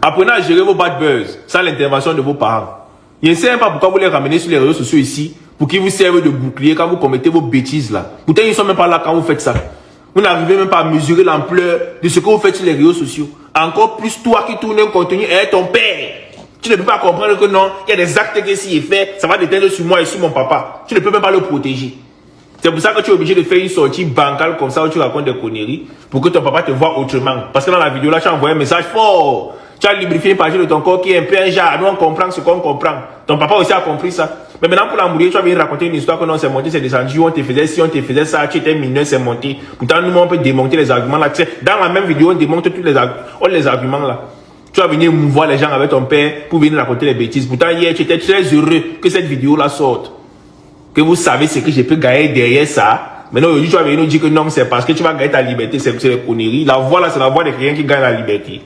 Apprenez à gérer vos bad buzz sans l'intervention de vos parents. Je ne sais même pas pourquoi vous les ramenez sur les réseaux sociaux ici pour qu'ils vous servent de bouclier quand vous commettez vos bêtises là. Pourtant, ils ne sont même pas là quand vous faites ça. Vous n'arrivez même pas à mesurer l'ampleur de ce que vous faites sur les réseaux sociaux. Encore plus toi qui tournes un contenu et ton père. Tu ne peux pas comprendre que non, il y a des actes que s'il est fait, ça va déteindre sur moi et sur mon papa. Tu ne peux même pas le protéger. C'est pour ça que tu es obligé de faire une sortie bancale comme ça où tu racontes des conneries pour que ton papa te voit autrement. Parce que dans la vidéo là, tu as envoyé un message fort. Tu as lubrifié une partie de ton corps qui est un peu un genre. Nous on comprend ce qu'on comprend. Ton papa aussi a compris ça. Mais maintenant pour la mourir, tu vas venir raconter une histoire que non, c'est monté, c'est descendu, on te faisait ci, on te faisait ça, tu étais mineur, c'est monté. Pourtant, nous on peut démonter les arguments là. Tu sais, dans la même vidéo, on démonte tous les arguments là. Tu vas venir mouvoir les gens avec ton père pour venir raconter les bêtises. Pourtant, hier, tu étais très heureux que cette vidéo là sorte. Que vous savez ce que je peux gagner derrière ça. Maintenant, aujourd'hui, tu vas venir nous dire que non, c'est parce que tu vas gagner ta liberté, c'est des conneries. La voix là, c'est la voix de quelqu'un qui gagne la liberté.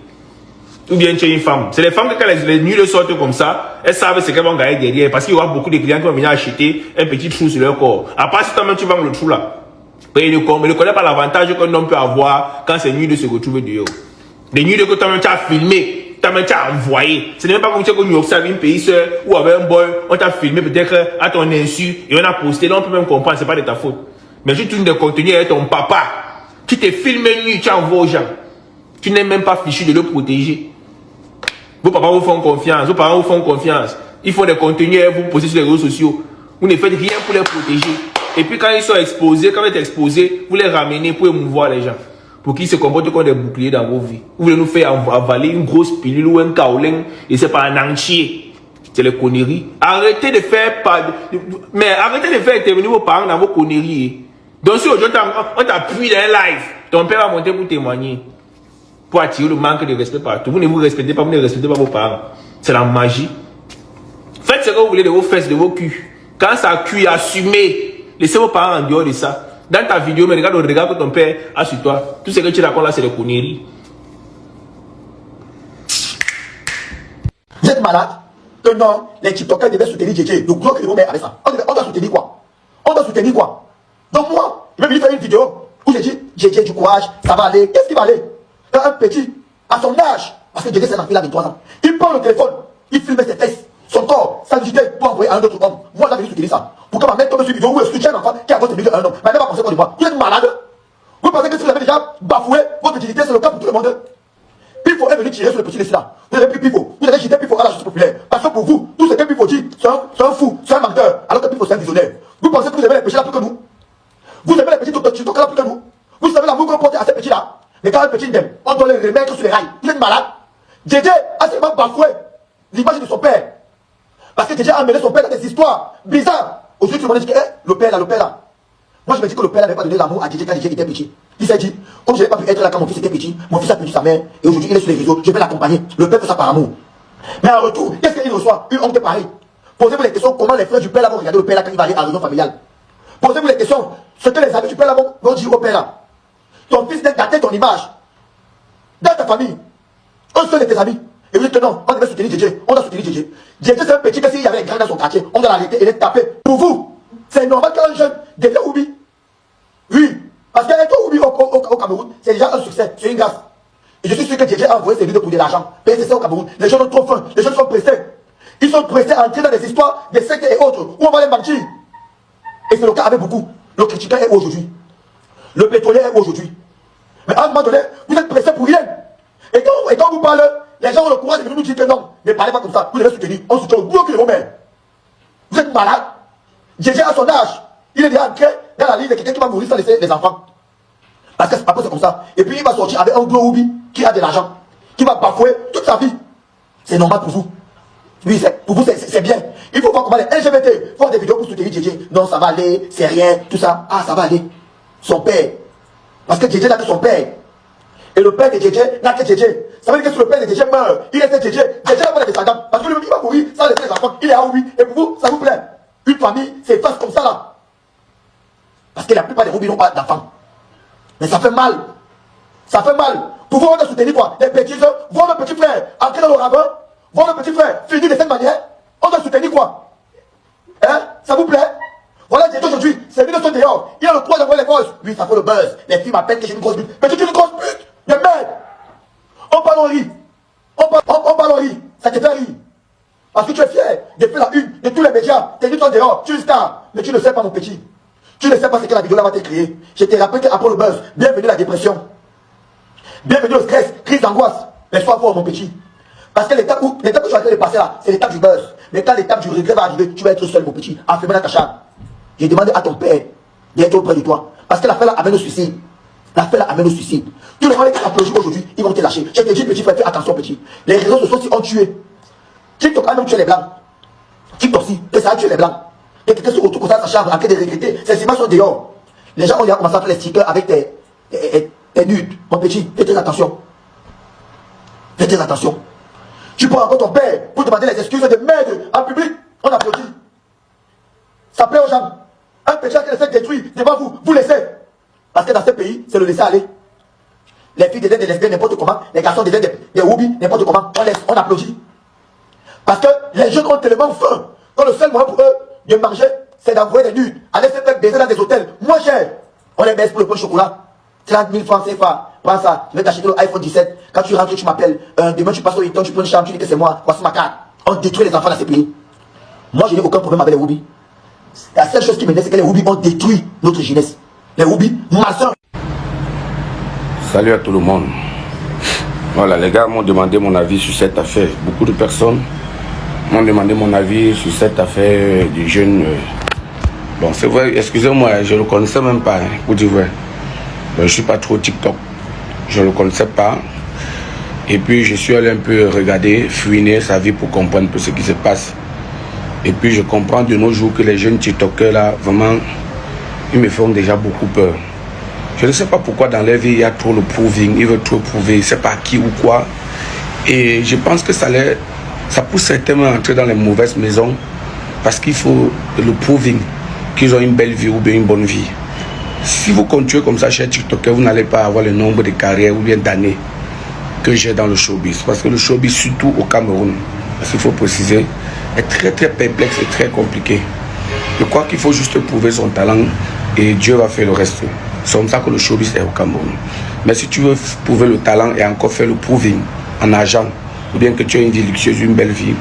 Ou bien tu es une femme. C'est les femmes que quand les nuls sortent comme ça, elles savent ce qu'elles vont gagner derrière. Parce qu'il y aura beaucoup de clients qui vont venir acheter un petit trou sur leur corps. À part si toi-même tu vends le trou là. Mais il ne connaît pas l'avantage qu'un homme peut avoir quand c'est nul de se retrouver dehors. Les nuls que toi-même tu as filmé, toi-même tu as envoyé. Ce n'est même pas comme tu es au New York, avec une pays seul ou avec un boy, on t'a filmé peut-être à ton insu et on a posté. Là, on peut même comprendre, c'est pas de ta faute. Mais si tu tournes des contenus avec ton papa, tu te filmes nu, tu envoies aux gens. Tu n'es même pas fichu de le protéger. Vos papas vous font confiance, vos parents vous font confiance. Ils font des contenus et vous postez sur les réseaux sociaux. Vous ne faites rien pour les protéger. Et puis quand ils sont exposés, quand vous êtes exposés, vous les ramenez pour émouvoir les gens. Pour qu'ils se comportent comme des boucliers dans vos vies. Vous voulez nous faire avaler une grosse pilule ou un kaolin et c'est pas un entier. C'est les conneries. Arrêtez de faire intervenir vos parents dans vos conneries. Donc si aujourd'hui on t'appuie dans un live, ton père va monter pour témoigner. Pour attirer le manque de respect partout. Vous ne vous respectez pas, vous ne respectez pas vos parents. C'est la magie. Faites ce que vous voulez de vos fesses, de vos culs. Quand ça cuit, assumez. Laissez vos parents en dehors de ça. Dans ta vidéo, mais regarde le regard que ton père a sur toi. Tout ce que tu racontes là, c'est des conneries. Vous êtes malade? Que non, les TikTokers devaient soutenir JJ. Le gros que vous mettez avec ça. On doit soutenir quoi? On doit soutenir quoi? Donc moi, je vais venir faire une vidéo où j'ai dit JJ du courage, ça va aller. Qu'est-ce qui va aller? Un petit, à son âge, parce que JJ c'est un enfant, il a 23 ans. Il prend le téléphone, il filme ses fesses, son corps, sa nudité pour envoyer à un autre homme. Moi, là, je vais soutenir ça. Pourquoi ma mère tombe sur une vidéo où est-ce que un enfant qui a votre à un homme? Ma mère va penser quoi de moi? Vous êtes malade? Vous pensez que si vous avez déjà bafoué votre dignité, c'est le cas pour tout le monde? Pifo est venu tirer sur le petit laissé là. Vous avez pris Pifo. Vous avez jeté Pifo à la justice populaire. Parce que pour vous, tout ce que Pifo dit, c'est un fou, c'est un menteur. Alors que Pifo c'est un visionnaire. Vous pensez que vous aimez les péchés là plus que nous? Vous aimez les petits TikTokers là plus que nous? Vous savez l'amour qu'on porte à ces petits là? Mais quand un petit n'aime, on doit les remettre sur les rails. Vous êtes malade? JJ a seulement bafoué l'image de son père. Parce que JJ a amené son père dans des histoires bizarres. Aujourd'hui, tout le monde dit que le père là. Moi, je me dis que le père n'avait pas donné l'amour à JJ quand JJ était petit. Il s'est dit, comme je n'avais pas pu être là quand mon fils était petit, mon fils a perdu sa mère, et aujourd'hui il est sur les réseaux, je vais l'accompagner. Le père fait ça par amour. Mais en retour, qu'est-ce qu'il reçoit? Une honte pareille. Posez-vous les questions, comment les frères du père là vont regarder le père là quand il va aller à la réunion familiale. Posez-vous les questions, ce que les amis du père là vont dire au père là. Ton fils n'est gâté ton image. Dans ta famille, un seul de tes amis. Et vous dites que non, on devait soutenir JJ, on doit soutenir JJ. JJ c'est un petit que s'il y avait les grands dans son quartier, on doit l'arrêter et les taper. Pour vous, c'est normal qu'un jeune devienne Oubi. Oui, parce qu'être Oubi au Cameroun, c'est déjà un succès, c'est une grâce. Et je suis sûr que JJ a envoyé ses vidéos pour de l'argent. PSC au Cameroun, les gens ont trop faim, les gens sont pressés. Ils sont pressés à entrer dans des histoires, des sectes et autres, où on va les mentir. Et c'est le cas avec beaucoup. Le critiqueur est aujourd'hui. Le pétrolier est aujourd'hui. Mais à un moment donné, vous êtes pressés pour rien. Et quand on vous parle, les gens ont le courage de venir nous dire que non, ne parlez pas comme ça, vous devez soutenir. On soutient au bout que vos mères. Vous êtes malade. JJ à son âge, il est déjà entré dans la ligne de quelqu'un qui va mourir sans laisser les enfants. Parce que après c'est comme ça. Et puis il va sortir avec un gros Oubi qui a de l'argent, qui va bafouer toute sa vie. C'est normal pour vous. Oui, pour vous c'est bien. Il faut voir comment les LGBT font des vidéos pour soutenir JJ. Non, ça va aller, c'est rien, tout ça. Ah, ça va aller. Son père. Parce que JJ n'a que son père. Et le père de JJ n'a que JJ. Ça veut dire que si le père de JJ meurt, il est JJ. JJ n'a pas de descendants. Parce que lui-même, il va mourir sans laisser les enfants. Il est à Oubi. Et pour vous, ça vous plaît. Une famille, c'est face comme ça là. Parce que la plupart des Oubi n'ont pas d'enfants. Mais ça fait mal. Ça fait mal. Pour vous, on doit soutenir quoi? Les petits, voir le petit frère entrer dans le ravin, voir le petit frère finir de cette manière. On doit soutenir quoi? Hein? Ça vous plaît? Voilà, JJ aujourd'hui, c'est lui de son dehors. Il a le droit d'envoyer les gosses. Oui, ça fait le buzz. Les filles m'appellent que j'ai une grosse bute. Mais j'ai une grosse bute. Mais merde. On parle en riz. On parle Parce que tu es fier de faire la une de tous les médias. Tes nudes sont dehors, tu es une star. Mais tu ne sais pas, mon petit. Tu ne sais pas ce que la vidéo là va te créer. Je te rappelle qu'après le buzz, bienvenue la dépression. Bienvenue au stress, crise d'angoisse. Mais sois fort, mon petit. Parce que l'étape où tu es en train de passer là, c'est l'étape du buzz. Mais quand l'étape du regret va arriver, tu vas être seul, mon petit, enfermé dans ta chambre. J'ai demandé à ton père d'être auprès de toi. Parce que l'affaire là amène au suicide. L'affaire là amène au suicide. Tous les gens qui t'applaudissent aujourd'hui, ils vont te lâcher. Je te dis, petit frère, fais attention, petit. Les réseaux sociaux aussi ont tué. TikTok a même tué les blancs. TikTok aussi, que ça a tué les blancs. Et quelqu'un se retrouve comme ça dans sa chambre en train de regretter. Ces images sont dehors. Les gens ont commencé à faire les stickers avec tes nudes. Mon petit, fais très attention. Fais très attention. Tu prends encore ton père pour demander les excuses de merde en public. On applaudit. Ça plaît aux gens. Un péché qui essaie de détruire devant vous, vous laissez. Parce que dans ce pays, c'est le laisser aller. Les filles deviennent des lesbiennes n'importe comment. Les garçons deviennent des hobbies n'importe comment. On laisse, on applaudit. Parce que les jeunes ont tellement faim. Quand le seul moyen pour eux de manger, c'est d'envoyer des nudes. Aller se faire baiser dans des hôtels moins chers. On les baisse pour le pain de chocolat. 30 000 francs CFA. Prends ça. Je vais t'acheter l'iPhone 17. Quand tu rentres, tu m'appelles. Demain, tu passes au Hilton, tu prends une chambre, tu dis que c'est moi. Voici ma carte. On détruit les enfants dans ces pays. Moi, je n'ai aucun problème avec les hobbies. La seule chose qui m'énerve, c'est que les hobbies ont détruit notre jeunesse. Les hobbies malsains. Salut à tout le monde. Voilà, les gars m'ont demandé mon avis sur cette affaire. Beaucoup de personnes m'ont demandé mon avis sur cette affaire du jeune. Bon, c'est vrai, excusez-moi, je ne le connaissais même pas, hein, pour dire vrai. Je ne suis pas trop TikTok. Je ne le connaissais pas. Et puis, je suis allé un peu regarder, fouiner sa vie pour comprendre un peu ce qui se passe. Et puis, je comprends de nos jours que les jeunes TikTokers, là, vraiment, ils me font déjà beaucoup peur. Je ne sais pas pourquoi dans leur vie, il y a trop le proving. Ils veulent trop prouver, je ne sais pas qui ou quoi. Et je pense que ça pousse certainement à entrer dans les mauvaises maisons parce qu'il faut le proving qu'ils ont une belle vie ou bien une bonne vie. Si vous continuez comme ça chez TikTokers, vous n'allez pas avoir le nombre de carrières ou bien d'années que j'ai dans le showbiz. Parce que le showbiz, surtout au Cameroun, parce qu'il faut préciser, est très très perplexe et très compliqué. Je crois qu'il faut juste prouver son talent et Dieu va faire le reste. C'est comme ça que le showbiz est au Cameroun. Mais si tu veux prouver le talent et encore faire le proving en argent, ou bien que tu as une vie luxueuse, une belle vie,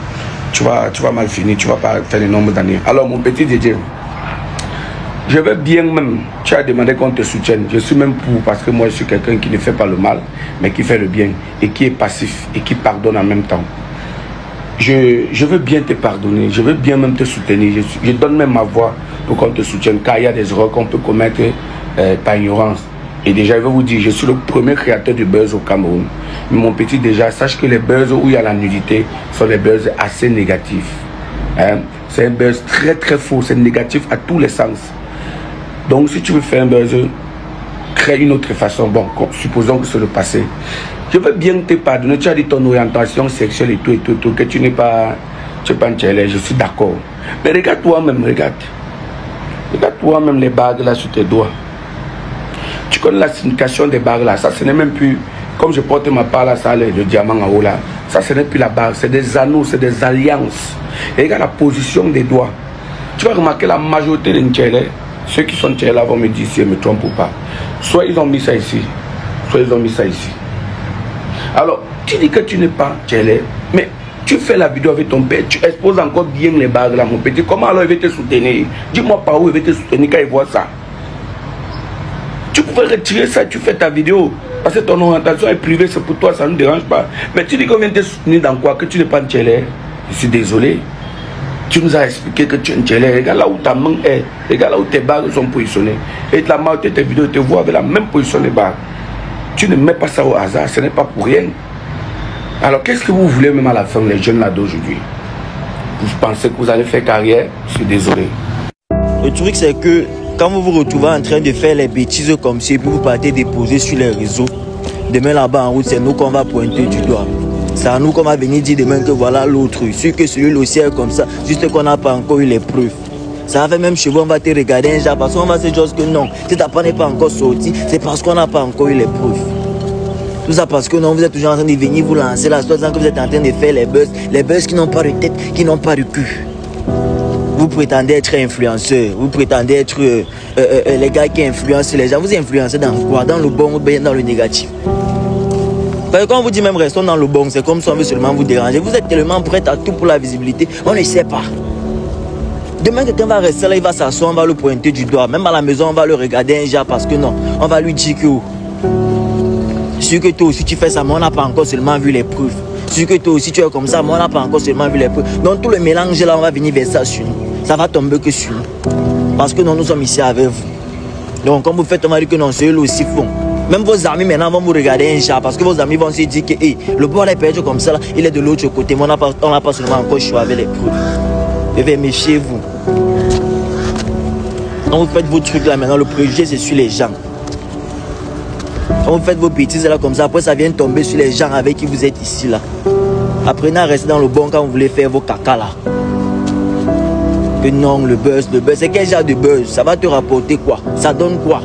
tu vas mal finir, tu ne vas pas faire le nombre d'années. Alors mon petit Didier, je vais bien même, tu as demandé qu'on te soutienne, je suis même pour, parce que moi je suis quelqu'un qui ne fait pas le mal, mais qui fait le bien, et qui est passif, et qui pardonne en même temps. Je veux bien te pardonner, je veux bien même te soutenir, je donne même ma voix pour qu'on te soutienne, car il y a des erreurs qu'on peut commettre par ignorance. Et déjà, je vais vous dire, je suis le premier créateur de buzz au Cameroun. Mais mon petit, déjà, sache que les buzz où il y a la nudité sont des buzz assez négatifs. Hein? C'est un buzz très très faux, c'est négatif à tous les sens. Donc, si tu veux faire un buzz, crée une autre façon. Bon, supposons que c'est le passé. Je veux bien te pardonner. Tu as dit ton orientation sexuelle et tout, que tu n'es pas un tchelé, je suis d'accord. Mais regarde toi-même, regarde. Regarde toi-même les bagues là sur tes doigts. Tu connais la signification des bagues là. Ça, ce n'est même plus, comme je porte ma part là, ça, le diamant en haut là. Ça, ce n'est plus la bague, c'est des anneaux, c'est des alliances. Et regarde la position des doigts. Tu vas remarquer la majorité des Ntchelé, ceux qui sont Ntchelé là vont me dire si je me trompe ou pas. Soit ils ont mis ça ici, soit ils ont mis ça ici. Alors, tu dis que tu n'es pas Ntchelé, mais tu fais la vidéo avec ton père, tu exposes encore bien les bagues là, mon petit. Comment alors il va te soutenir? Dis-moi par où il va te soutenir quand il voit ça. Tu pouvais retirer ça, tu fais ta vidéo. Parce que ton orientation est privée, c'est pour toi, ça ne nous dérange pas. Mais tu dis qu'on vient te soutenir dans quoi? Que tu n'es pas Ntchelé. Je suis désolé. Tu nous as expliqué que tu es Ntchelé. Regarde là où ta main est. Regarde là où tes bagues sont positionnées. Et la majorité de tes vidéos te voient avec la même position des bagues. Tu ne mets pas ça au hasard, ce n'est pas pour rien. Alors qu'est-ce que vous voulez même à la fin, les jeunes là d'aujourd'hui? Vous pensez que vous allez faire carrière? Je suis désolé. Le truc c'est que quand vous vous retrouvez en train de faire les bêtises comme ça et puis vous partez déposer sur les réseaux, demain là-bas en route, c'est nous qu'on va pointer du doigt. C'est à nous qu'on va venir dire demain que voilà l'autre. Sûr que celui-là aussi est comme ça, juste qu'on n'a pas encore eu les preuves. Ça fait même chez vous, on va te regarder un jour parce qu'on va se dire que non, si ta part n'est pas encore sorti, c'est parce qu'on n'a pas encore eu les preuves. Tout ça parce que non, vous êtes toujours en train de venir vous lancer la histoire que vous êtes en train de faire les buzz qui n'ont pas de tête, qui n'ont pas de cul. Vous prétendez être influenceur, vous prétendez être les gars qui influencent les gens. Vous influencez dans quoi? Dans le bon ou bien dans le négatif? Parce que quand on vous dit même restons dans le bon, c'est comme si on veut seulement vous déranger. Vous êtes tellement prêt à tout pour la visibilité, on ne sait pas. Demain, quelqu'un va rester là, il va s'asseoir, on va le pointer du doigt. Même à la maison, on va le regarder un genre parce que non, on va lui dire que sûr que toi aussi tu fais ça, mais on n'a pas encore seulement vu les preuves. Sûr que toi aussi tu es comme ça, mais on n'a pas encore seulement vu les preuves. Donc tout le mélange là, on va venir vers ça sur nous. Ça va tomber que sur nous. Parce que non, nous sommes ici avec vous. Donc quand vous faites, on va dire que non, c'est eux aussi font. Même vos amis maintenant vont vous regarder un genre parce que vos amis vont se dire que hey, le bord est perdu comme ça, là, il est de l'autre côté, mais on n'a pas seulement encore choisi avec les preuves. Et bien, méfiez-vous. Quand vous faites vos trucs là maintenant, le préjugé c'est sur les gens. Quand vous faites vos bêtises là comme ça, après ça vient tomber sur les gens avec qui vous êtes ici là. Apprenez à rester dans le bon quand vous voulez faire vos caca là. Que non, le buzz, c'est quel genre de buzz? Ça va te rapporter quoi? Ça donne quoi?